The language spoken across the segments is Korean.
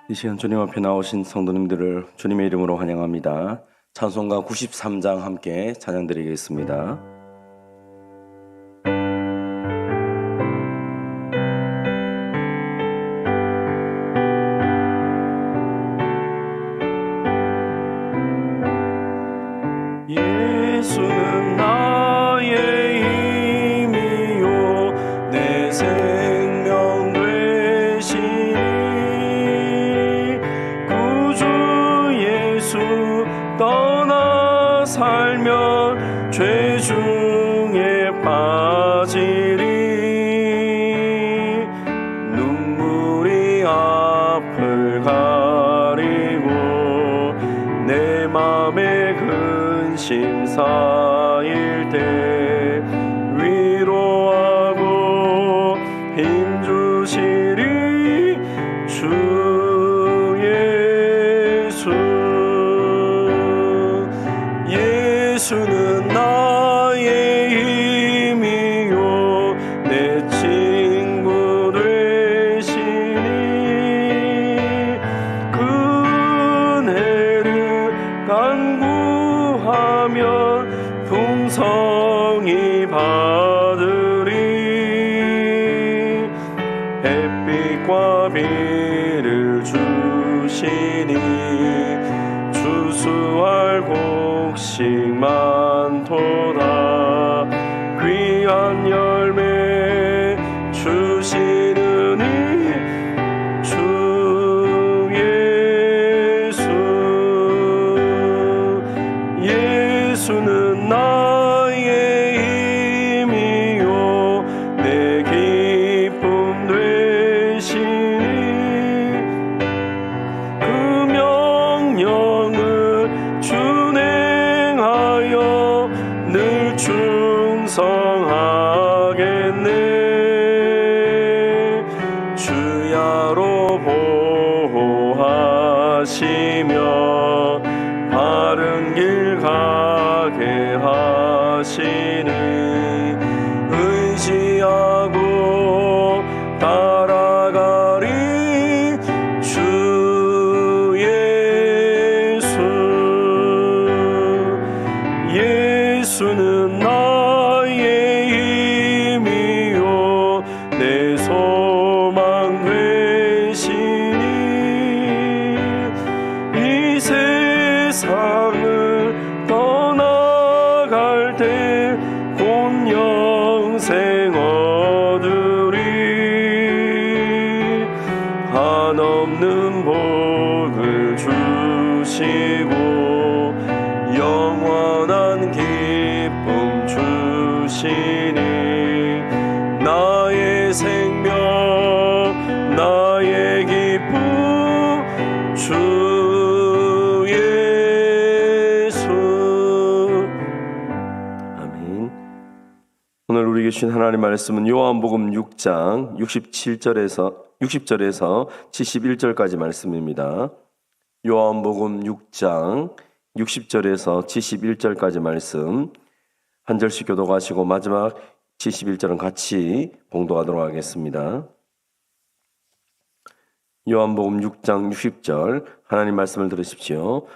이 시간 주님 앞에 나오신 성도님들을 주님의 이름으로 환영합니다. 찬송가 93장 함께 찬양드리겠습니다. 예수는 나의 힘이요 내 생명 되시니 구주 예수 떠나 살면 죄 중에 빠지리 눈물이 앞을 가리고 내 맘에 근심 쌓일 때 위로하고 힘주시리 주 예수. 예수는 나의 힘이요 내 친구 되시니 그 은혜를 간구하면 풍성히 받으리 햇빛과 비를 주시니 추수할 곡식 많도다 귀한 열매 주시느니 주 예수. 예수는 나의 힘이요 내 기쁨 되시니 그 명령을 준행하여 늘 충성하겠네 주야로 보호하시며 바른 길 가게 하시니 의지하고 따라가리 주 예수. 예수는 나의 힘이요 내 소망 되시니 이 세상을 떠나갈 때 곧 영생 얻으리 한없는 복을 주시고 영원한 기쁨 주시니 나의 생명 나의 기쁨 주 예수. 아멘. 오늘 우리에게 주신 하나님의 말씀은 요한복음 6장 60절에서 71절까지 말씀입니다. 요한복음 6장 60절에서 71절까지 말씀 한 절씩 교독하시고 마지막 71절은 같이 봉독하도록 하겠습니다. 요한복음 6장 60절 하나님 말씀을 들으십시오.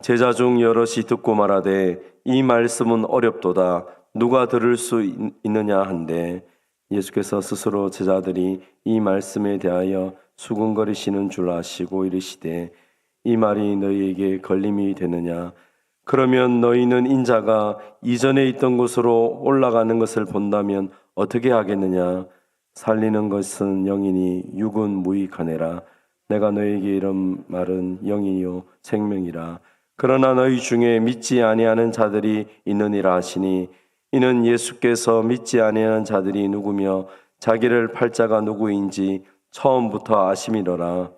제자 중 여럿이 듣고 말하되 이 말씀은 어렵도다 누가 들을 수 있느냐 한데 예수께서 스스로 제자들이 이 말씀에 대하여 수군거리시는 줄 아시고 이르시되 이 말이 너희에게 걸림이 되느냐 그러면 너희는 인자가 이전에 있던 곳으로 올라가는 것을 본다면 어떻게 하겠느냐 살리는 것은 영이니 육은 무익하네라 내가 너희에게 이런 말은 영이요 생명이라 그러나 너희 중에 믿지 아니하는 자들이 있느니라 하시니 이는 예수께서 믿지 아니하는 자들이 누구며 자기를 팔 자가 누구인지 처음부터 아심이로라.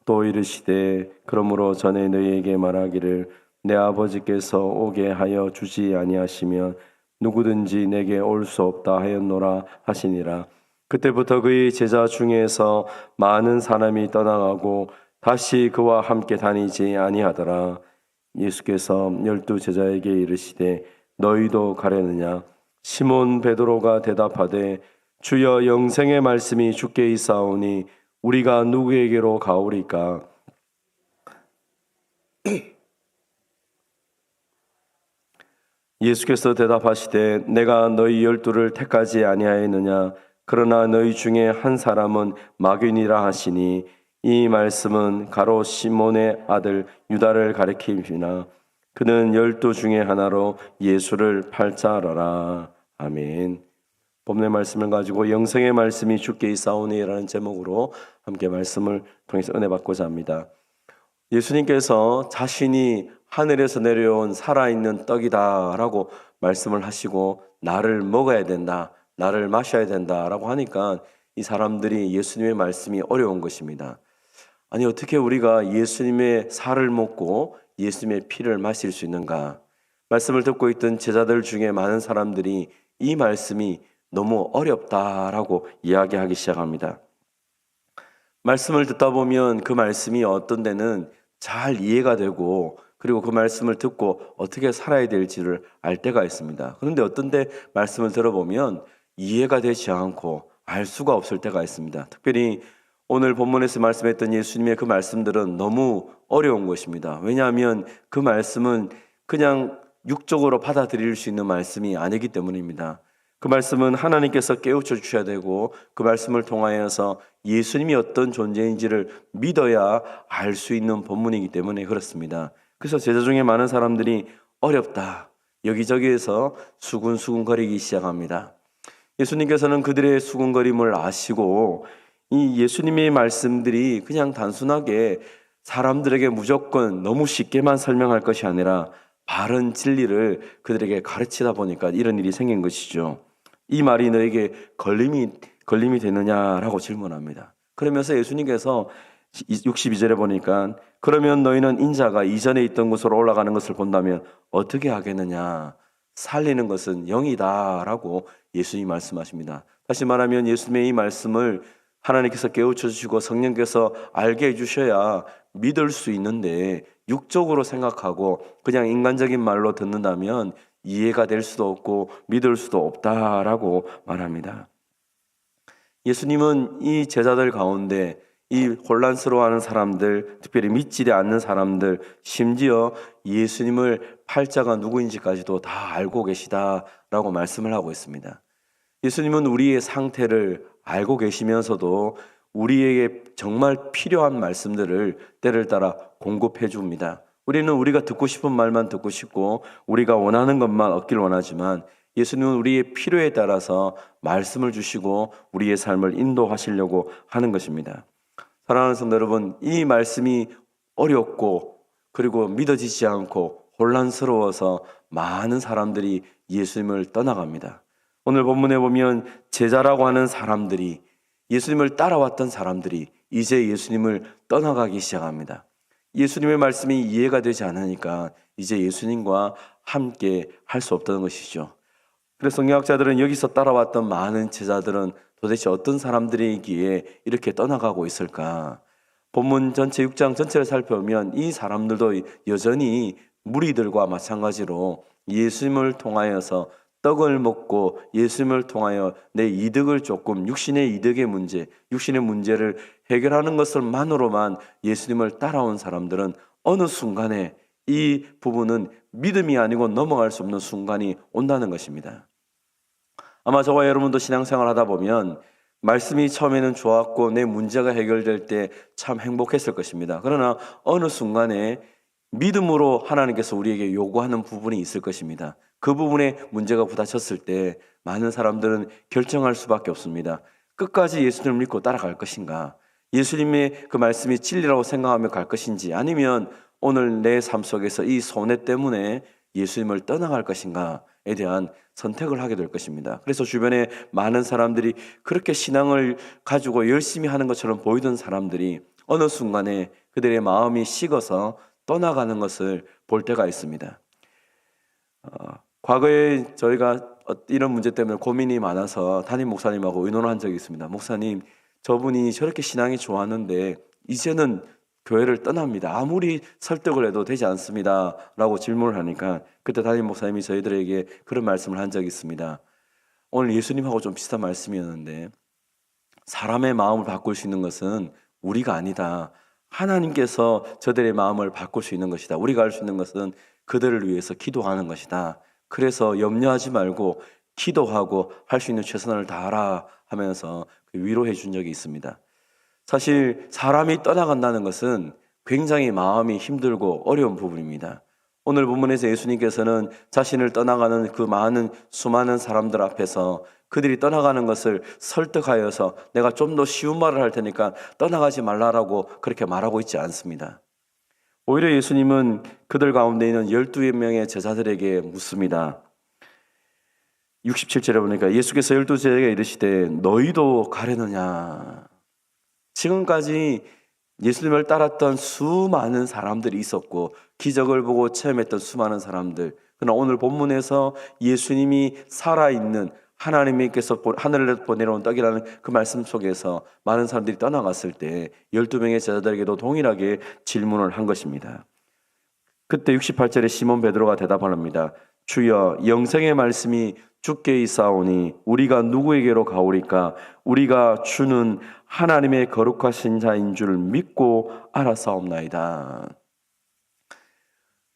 또 이르시되 그러므로 전에 너희에게 말하기를 내 아버지께서 오게 하여 주지 아니하시면 누구든지 내게 올 수 없다 하였노라 하시니라. 그때부터 그의 제자 중에서 많은 사람이 떠나가고 다시 그와 함께 다니지 아니하더라. 예수께서 12 제자에게 이르시되 너희도 가려느냐? 시몬 베드로가 대답하되 주여 영생의 말씀이 주께 있사오니 우리가 누구에게로 가오리까? 예수께서 대답하시되 내가 너희 12를 택하지 아니하였느냐? 그러나 너희 중에 한 사람은 마귀니라 하시니 이 말씀은 가롯 시몬의 아들 유다를 가리킴이나 그는 12 중에 하나로 예수를 팔자하라. 아멘. 본문의 말씀을 가지고 영생의 말씀이 주께 있사오니라는 제목으로 함께 말씀을 통해서 은혜 받고자 합니다. 예수님께서 자신이 하늘에서 내려온 살아있는 떡이다라고 말씀을 하시고 나를 먹어야 된다, 나를 마셔야 된다라고 하니까 이 사람들이 예수님의 말씀이 어려운 것입니다. 아니 어떻게 우리가 예수님의 살을 먹고 예수님의 피를 마실 수 있는가? 말씀을 듣고 있던 제자들 중에 많은 사람들이 이 말씀이 너무 어렵다라고 이야기하기 시작합니다. 말씀을 듣다 보면 그 말씀이 어떤 데는 잘 이해가 되고 그리고 그 말씀을 듣고 어떻게 살아야 될지를 알 때가 있습니다. 그런데 어떤 데 말씀을 들어보면 이해가 되지 않고 알 수가 없을 때가 있습니다. 특별히 오늘 본문에서 말씀했던 예수님의 그 말씀들은 너무 어려운 것입니다. 왜냐하면 그 말씀은 그냥 육적으로 받아들일 수 있는 말씀이 아니기 때문입니다. 그 말씀은 하나님께서 깨우쳐 주셔야 되고 그 말씀을 통하여서 예수님이 어떤 존재인지를 믿어야 알 수 있는 본문이기 때문에 그렇습니다. 그래서 제자 중에 많은 사람들이 어렵다, 여기저기에서 수군수군거리기 시작합니다. 예수님께서는 그들의 수군거림을 아시고 이 예수님의 말씀들이 그냥 단순하게 사람들에게 무조건 너무 쉽게만 설명할 것이 아니라 바른 진리를 그들에게 가르치다 보니까 이런 일이 생긴 것이죠. 이 말이 너에게 걸림이 되느냐라고 질문합니다. 그러면서 예수님께서 62절에 보니까 그러면 너희는 인자가 이전에 있던 곳으로 올라가는 것을 본다면 어떻게 하겠느냐? 살리는 것은 영이다라고 예수님이 말씀하십니다. 다시 말하면 예수님의 이 말씀을 하나님께서 깨우쳐 주시고 성령께서 알게 해주셔야 믿을 수 있는데 육적으로 생각하고 그냥 인간적인 말로 듣는다면 이해가 될 수도 없고 믿을 수도 없다라고 말합니다. 예수님은 이 제자들 가운데 이 혼란스러워하는 사람들, 특별히 믿지 않는 사람들, 심지어 예수님을 팔자가 누구인지까지도 다 알고 계시다라고 말씀을 하고 있습니다. 예수님은 우리의 상태를 알고 계시면서도 우리에게 정말 필요한 말씀들을 때를 따라 공급해 줍니다. 우리는 우리가 듣고 싶은 말만 듣고 싶고 우리가 원하는 것만 얻길 원하지만 예수님은 우리의 필요에 따라서 말씀을 주시고 우리의 삶을 인도하시려고 하는 것입니다. 사랑하는 성도 여러분, 이 말씀이 어렵고 그리고 믿어지지 않고 혼란스러워서 많은 사람들이 예수님을 떠나갑니다. 오늘 본문에 보면 제자라고 하는 사람들이, 예수님을 따라왔던 사람들이 이제 예수님을 떠나가기 시작합니다. 예수님의 말씀이 이해가 되지 않으니까 이제 예수님과 함께 할 수 없다는 것이죠. 그래서 성경학자들은 여기서 따라왔던 많은 제자들은 도대체 어떤 사람들이기에 이렇게 떠나가고 있을까? 본문 전체 6장 전체를 살펴보면 이 사람들도 여전히 무리들과 마찬가지로 예수님을 통하여서 떡을 먹고 예수님을 통하여 내 이득을 조금, 육신의 이득의 문제, 육신의 문제를 해결하는 것을만으로만 예수님을 따라온 사람들은 어느 순간에 이 부분은 믿음이 아니고 넘어갈 수 없는 순간이 온다는 것입니다. 아마 저와 여러분도 신앙생활 하다 보면 말씀이 처음에는 좋았고 내 문제가 해결될 때 참 행복했을 것입니다. 그러나 어느 순간에 믿음으로 하나님께서 우리에게 요구하는 부분이 있을 것입니다. 그 부분에 문제가 부딪혔을 때 많은 사람들은 결정할 수밖에 없습니다. 끝까지 예수님을 믿고 따라갈 것인가? 예수님의 그 말씀이 진리라고 생각하며 갈 것인지, 아니면 오늘 내 삶 속에서 이 손해 때문에 예수님을 떠나갈 것인가에 대한 선택을 하게 될 것입니다. 그래서 주변에 많은 사람들이 그렇게 신앙을 가지고 열심히 하는 것처럼 보이던 사람들이 어느 순간에 그들의 마음이 식어서 떠나가는 것을 볼 때가 있습니다. 과거에 저희가 이런 문제 때문에 고민이 많아서 담임 목사님하고 의논을 한 적이 있습니다. 목사님, 저분이 저렇게 신앙이 좋았는데 이제는 교회를 떠납니다. 아무리 설득을 해도 되지 않습니다 라고 질문을 하니까 그때 담임 목사님이 저희들에게 그런 말씀을 한 적이 있습니다. 오늘 예수님하고 좀 비슷한 말씀이었는데, 사람의 마음을 바꿀 수 있는 것은 우리가 아니다. 하나님께서 저들의 마음을 바꿀 수 있는 것이다. 우리가 할 수 있는 것은 그들을 위해서 기도하는 것이다. 그래서 염려하지 말고 기도하고 할 수 있는 최선을 다하라 하면서 위로해 준 적이 있습니다. 사실 사람이 떠나간다는 것은 굉장히 마음이 힘들고 어려운 부분입니다. 오늘 본문에서 예수님께서는 자신을 떠나가는 그 수많은 사람들 앞에서 그들이 떠나가는 것을 설득하여서 내가 좀 더 쉬운 말을 할 테니까 떠나가지 말라라고 그렇게 말하고 있지 않습니다. 오히려 예수님은 그들 가운데 있는 12명의 제자들에게 묻습니다. 67절에 보니까 예수께서 12제자에게 이르시되 너희도 가려느냐. 지금까지 예수님을 따랐던 수많은 사람들이 있었고 기적을 보고 체험했던 수많은 사람들, 그러나 오늘 본문에서 예수님이 살아있는 하나님께서 하늘에 보내려온 떡이라는 그 말씀 속에서 많은 사람들이 떠나갔을 때 12명의 제자들에게도 동일하게 질문을 한 것입니다. 그때 68절에 시몬 베드로가 대답합니다. 주여, 영생의 말씀이 주께 있사오니 우리가 누구에게로 가오리까? 우리가 주는 하나님의 거룩하신 자인 줄 믿고 알았사옵나이다.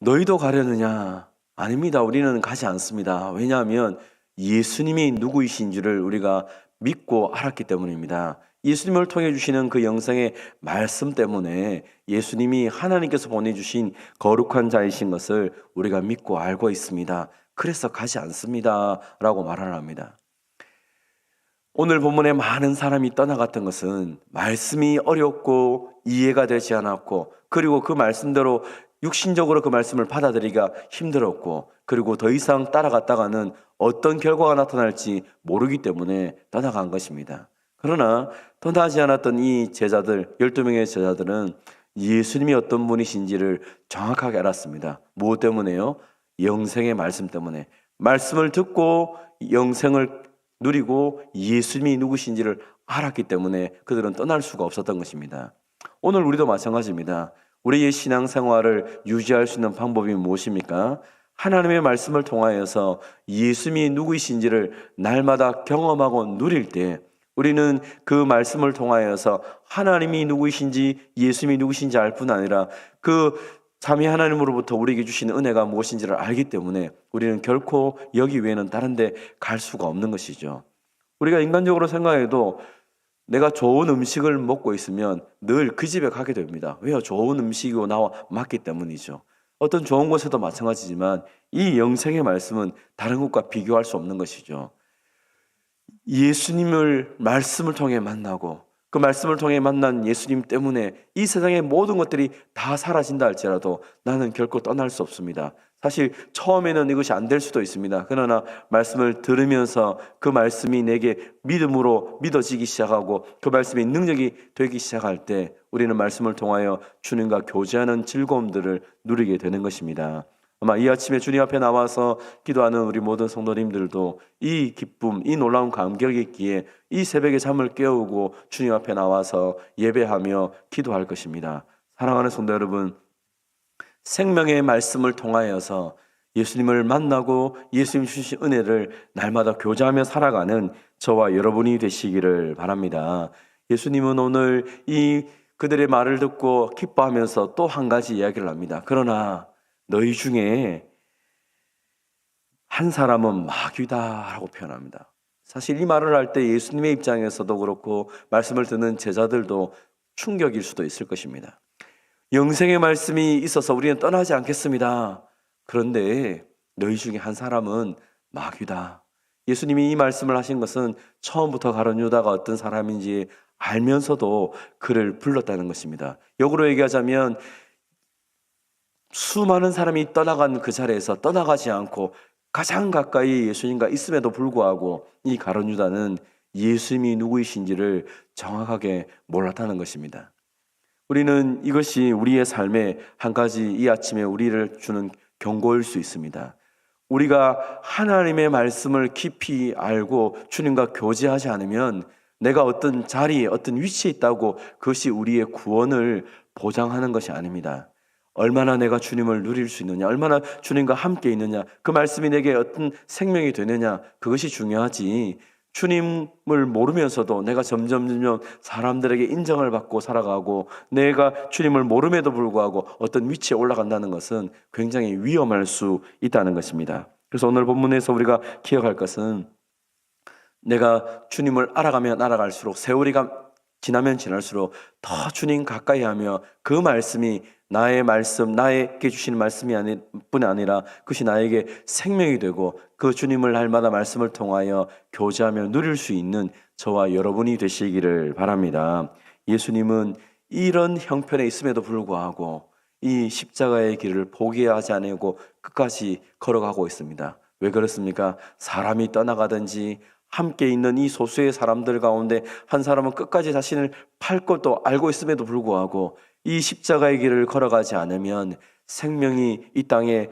너희도 가려느냐? 아닙니다. 우리는 가지 않습니다. 왜냐하면 예수님이 누구이신 줄을 우리가 믿고 알았기 때문입니다. 예수님을 통해 주시는 그 영생의 말씀 때문에 예수님이 하나님께서 보내주신 거룩한 자이신 것을 우리가 믿고 알고 있습니다. 그래서 가지 않습니다 라고 말을 합니다. 오늘 본문에 많은 사람이 떠나갔던 것은 말씀이 어렵고 이해가 되지 않았고, 그리고 그 말씀대로 육신적으로 그 말씀을 받아들이기가 힘들었고, 그리고 더 이상 따라갔다가는 어떤 결과가 나타날지 모르기 때문에 떠나간 것입니다. 그러나 떠나지 않았던 이 제자들, 12명의 제자들은 예수님이 어떤 분이신지를 정확하게 알았습니다. 무엇 때문에요? 영생의 말씀 때문에. 말씀을 듣고 영생을 누리고 예수님이 누구신지를 알았기 때문에 그들은 떠날 수가 없었던 것입니다. 오늘 우리도 마찬가지입니다. 우리의 신앙생활을 유지할 수 있는 방법이 무엇입니까? 하나님의 말씀을 통하여서 예수님이 누구이신지를 날마다 경험하고 누릴 때 우리는 그 말씀을 통하여서 하나님이 누구이신지 예수님이 누구신지 알 뿐 아니라 그 삼위 하나님으로부터 우리에게 주시는 은혜가 무엇인지를 알기 때문에 우리는 결코 여기 외에는 다른 데 갈 수가 없는 것이죠. 우리가 인간적으로 생각해도 내가 좋은 음식을 먹고 있으면 늘 그 집에 가게 됩니다. 왜요? 좋은 음식이고 나와 맞기 때문이죠. 어떤 좋은 곳에도 마찬가지지만 이 영생의 말씀은 다른 것과 비교할 수 없는 것이죠. 예수님을 말씀을 통해 만나고 그 말씀을 통해 만난 예수님 때문에 이 세상의 모든 것들이 다 사라진다 할지라도 나는 결코 떠날 수 없습니다. 사실 처음에는 이것이 안 될 수도 있습니다. 그러나 말씀을 들으면서 그 말씀이 내게 믿음으로 믿어지기 시작하고 그 말씀이 능력이 되기 시작할 때 우리는 말씀을 통하여 주님과 교제하는 즐거움들을 누리게 되는 것입니다. 아마 이 아침에 주님 앞에 나와서 기도하는 우리 모든 성도님들도 이 기쁨, 이 놀라운 감격이 있기에 이 새벽에 잠을 깨우고 주님 앞에 나와서 예배하며 기도할 것입니다. 사랑하는 성도 여러분, 생명의 말씀을 통하여서 예수님을 만나고 예수님 주신 은혜를 날마다 교제하며 살아가는 저와 여러분이 되시기를 바랍니다. 예수님은 오늘 이 그들의 말을 듣고 기뻐하면서 또 한 가지 이야기를 합니다. 그러나 너희 중에 한 사람은 마귀다라고 표현합니다. 사실 이 말을 할 때 예수님의 입장에서도 그렇고 말씀을 듣는 제자들도 충격일 수도 있을 것입니다. 영생의 말씀이 있어서 우리는 떠나지 않겠습니다. 그런데 너희 중에 한 사람은 마귀다. 예수님이 이 말씀을 하신 것은 처음부터 가룟 유다가 어떤 사람인지 알면서도 그를 불렀다는 것입니다. 역으로 얘기하자면 수많은 사람이 떠나간 그 자리에서 떠나가지 않고 가장 가까이 예수님과 있음에도 불구하고 이 가룟 유다는 예수님이 누구이신지를 정확하게 몰랐다는 것입니다. 우리는 이것이 우리의 삶의 한 가지 이 아침에 우리를 주는 경고일 수 있습니다. 우리가 하나님의 말씀을 깊이 알고 주님과 교제하지 않으면 내가 어떤 자리에 어떤 위치에 있다고 그것이 우리의 구원을 보장하는 것이 아닙니다. 얼마나 내가 주님을 누릴 수 있느냐, 얼마나 주님과 함께 있느냐, 그 말씀이 내게 어떤 생명이 되느냐, 그것이 중요하지 주님을 모르면서도 내가 점점 사람들에게 인정을 받고 살아가고 내가 주님을 모름에도 불구하고 어떤 위치에 올라간다는 것은 굉장히 위험할 수 있다는 것입니다. 그래서 오늘 본문에서 우리가 기억할 것은 내가 주님을 알아가면 알아갈수록 세월이 지나면 지날수록 더 주님 가까이 하며 그 말씀이 나의 말씀, 나에게 주시는 말씀이 뿐 아니라 그것이 나에게 생명이 되고 그 주님을 날마다 말씀을 통하여 교제하며 누릴 수 있는 저와 여러분이 되시기를 바랍니다. 예수님은 이런 형편에 있음에도 불구하고 이 십자가의 길을 포기하지 않고 끝까지 걸어가고 있습니다. 왜 그렇습니까? 사람이 떠나가든지 함께 있는 이 소수의 사람들 가운데 한 사람은 끝까지 자신을 팔 것도 알고 있음에도 불구하고 이 십자가의 길을 걸어가지 않으면 생명이 이 땅에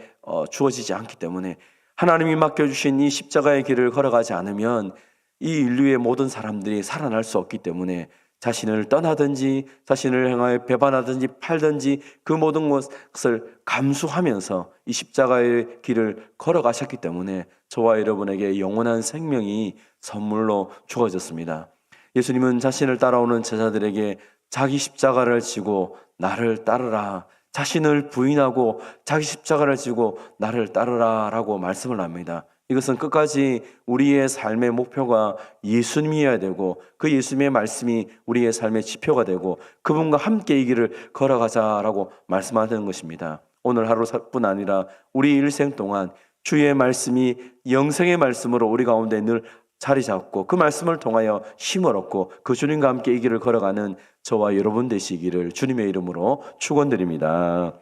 주어지지 않기 때문에 하나님이 맡겨주신 이 십자가의 길을 걸어가지 않으면 이 인류의 모든 사람들이 살아날 수 없기 때문에 자신을 떠나든지 자신을 향하여 배반하든지 팔든지 그 모든 것을 감수하면서 이 십자가의 길을 걸어가셨기 때문에 저와 여러분에게 영원한 생명이 선물로 주어졌습니다. 예수님은 자신을 따라오는 제자들에게 자기 십자가를 지고 나를 따르라, 자신을 부인하고 자기 십자가를 지고 나를 따르라 라고 말씀을 합니다. 이것은 끝까지 우리의 삶의 목표가 예수님이어야 되고 그 예수님의 말씀이 우리의 삶의 지표가 되고 그분과 함께 이 길을 걸어가자라고 말씀하는 것입니다. 오늘 하루뿐 아니라 우리 일생 동안 주의 말씀이 영생의 말씀으로 우리 가운데 늘 자리 잡고 그 말씀을 통하여 힘을 얻고 그 주님과 함께 이 길을 걸어가는 저와 여러분 되시기를 주님의 이름으로 축원드립니다.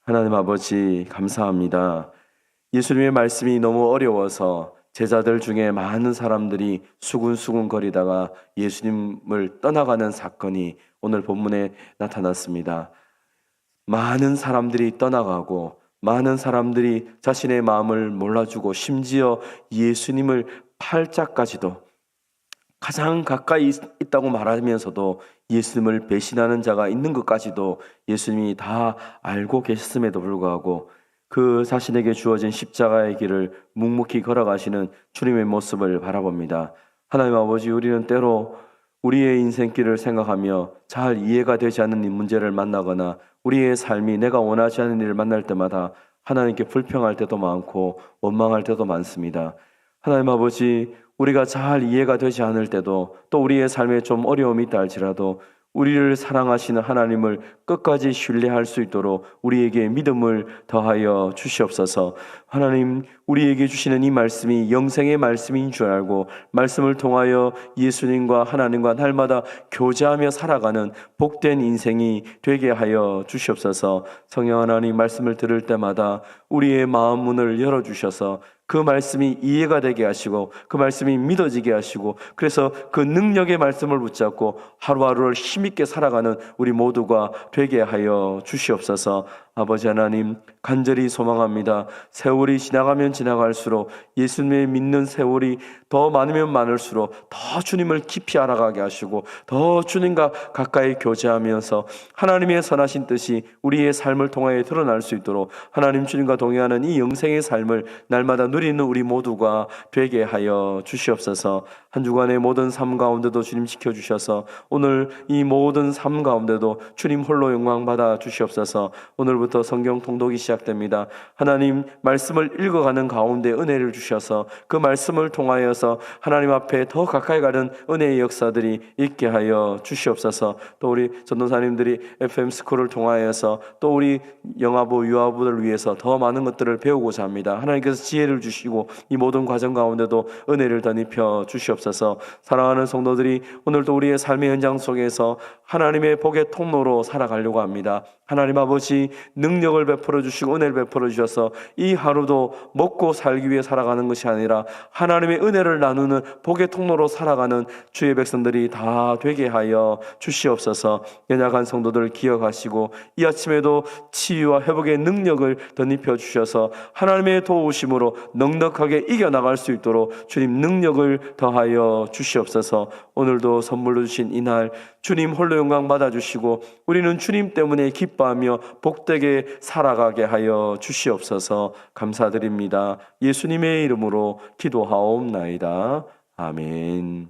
하나님 아버지 감사합니다. 예수님의 말씀이 너무 어려워서 제자들 중에 많은 사람들이 수군수군 거리다가 예수님을 떠나가는 사건이 오늘 본문에 나타났습니다. 많은 사람들이 떠나가고 많은 사람들이 자신의 마음을 몰라주고 심지어 예수님을 팔자까지도 가장 가까이 있다고 말하면서도 예수님을 배신하는 자가 있는 것까지도 예수님이 다 알고 계셨음에도 불구하고 그 자신에게 주어진 십자가의 길을 묵묵히 걸어가시는 주님의 모습을 바라봅니다. 하나님 아버지, 우리는 때로 우리의 인생길을 생각하며 잘 이해가 되지 않는 이 문제를 만나거나 우리의 삶이 내가 원하지 않는 일을 만날 때마다 하나님께 불평할 때도 많고 원망할 때도 많습니다. 하나님 아버지, 우리가 잘 이해가 되지 않을 때도 또 우리의 삶에 좀 어려움이 있다 할지라도 우리를 사랑하시는 하나님을 끝까지 신뢰할 수 있도록 우리에게 믿음을 더하여 주시옵소서. 하나님, 우리에게 주시는 이 말씀이 영생의 말씀인 줄 알고 말씀을 통하여 예수님과 하나님과 날마다 교제하며 살아가는 복된 인생이 되게 하여 주시옵소서. 성령 하나님, 말씀을 들을 때마다 우리의 마음 문을 열어주셔서 그 말씀이 이해가 되게 하시고 그 말씀이 믿어지게 하시고 그래서 그 능력의 말씀을 붙잡고 하루하루를 힘있게 살아가는 우리 모두가 되게 하여 주시옵소서. 아버지 하나님, 간절히 소망합니다. 세월이 지나가면 지나갈수록 예수님을 믿는 세월이 더 많으면 많을수록 더 주님을 깊이 알아가게 하시고 더 주님과 가까이 교제하면서 하나님의 선하신 뜻이 우리의 삶을 통하여 드러날 수 있도록 하나님 주님과 동행하는 이 영생의 삶을 날마다 누리는 우리 모두가 되게 하여 주시옵소서. 한 주간의 모든 삶 가운데도 주님 지켜주셔서 오늘 이 모든 삶 가운데도 주님 홀로 영광 받아 주시옵소서. 오늘부터 성경 통독이 시작됩니다. 하나님 말씀을 읽어가는 가운데 은혜를 주셔서 그 말씀을 통하여서 하나님 앞에 더 가까이 가는 은혜의 역사들이 있게 하여 주시옵소서. 또 우리 전도사님들이 FM 스쿨을 통하여서 또 우리 영아부 유아부들을 위해서 더 많은 것들을 배우고자 합니다. 하나님께서 지혜를 주시고 이 모든 과정 가운데도 은혜를 덧입혀 주시옵소서. 사랑하는 성도들이 오늘도 우리의 삶의 현장 속에서 하나님의 복의 통로로 살아가려고 합니다. 하나님 아버지, 능력을 베풀어 주시고 은혜를 베풀어 주셔서 이 하루도 먹고 살기 위해 살아가는 것이 아니라 하나님의 은혜를 나누는 복의 통로로 살아가는 주의 백성들이 다 되게 하여 주시옵소서. 연약한 성도들을 기억하시고 이 아침에도 치유와 회복의 능력을 덧입혀 주셔서 하나님의 도우심으로 넉넉하게 이겨나갈 수 있도록 주님 능력을 더하여 주시옵소서. 오늘도 선물로 주신 이날 주님 홀로 영광 받아주시고 우리는 주님 때문에 기뻐하며 복되게 살아가게 하여 주시옵소서. 감사드립니다. 예수님의 이름으로 기도하옵나이다. 아멘.